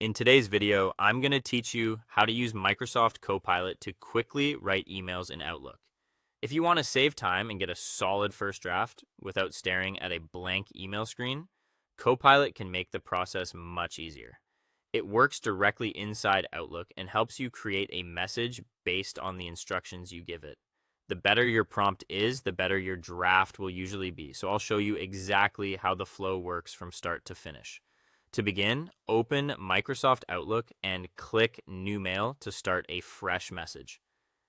In today's video, I'm going to teach you how to use Microsoft Copilot to quickly write emails in Outlook. If you want to save time and get a solid first draft without staring at a blank email screen, Copilot can make the process much easier. It works directly inside Outlook and helps you create a message based on the instructions you give it. The better your prompt is, the better your draft will usually be. So I'll show you exactly how the flow works from start to finish. To begin, open Microsoft Outlook and click New Mail to start a fresh message.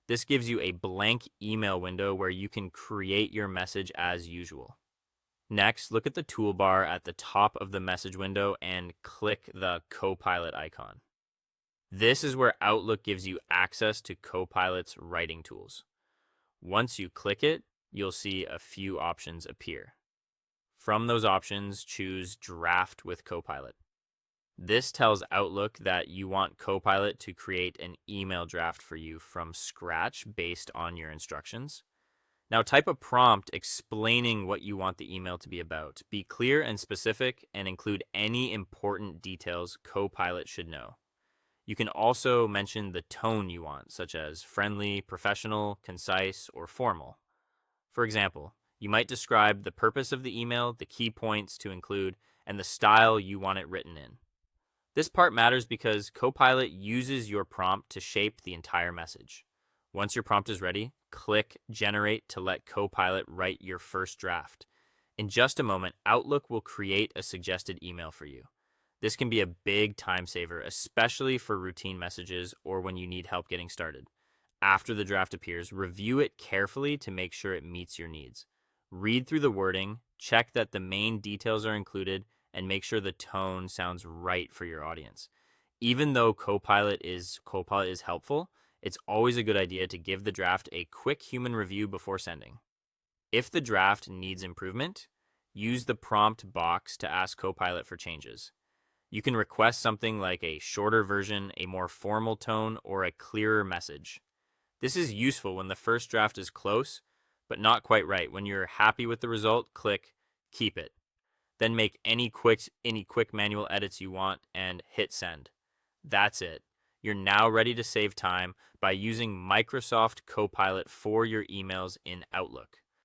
This gives you a blank email window where you can create your message as usual. Next, look at the toolbar at the top of the message window and click the Copilot icon. This is where Outlook gives you access to Copilot's writing tools. Once you click it, you'll see a few options appear. From those options, choose Draft with Copilot. This tells Outlook that you want Copilot to create an email draft for you from scratch based on your instructions. Now type a prompt explaining what you want the email to be about. Be clear and specific and include any important details Copilot should know. You can also mention the tone you want, such as friendly, professional, concise, or formal. For example, you might describe the purpose of the email, the key points to include, and the style you want it written in. This part matters because Copilot uses your prompt to shape the entire message. Once your prompt is ready, click Generate to let Copilot write your first draft. In just a moment, Outlook will create a suggested email for you. This can be a big time saver, especially for routine messages or when you need help getting started. After the draft appears, review it carefully to make sure it meets your needs. Read through the wording, check that the main details are included, and make sure the tone sounds right for your audience. Even though Copilot is helpful, it's always a good idea to give the draft a quick human review before sending. If the draft needs improvement, use the prompt box to ask Copilot for changes. You can request something like a shorter version, a more formal tone, or a clearer message. This is useful when the first draft is close, but not quite right. When you're happy with the result, click Keep It. Then make any quick manual edits you want and hit send. That's it. You're now ready to save time by using Microsoft Copilot for your emails in Outlook.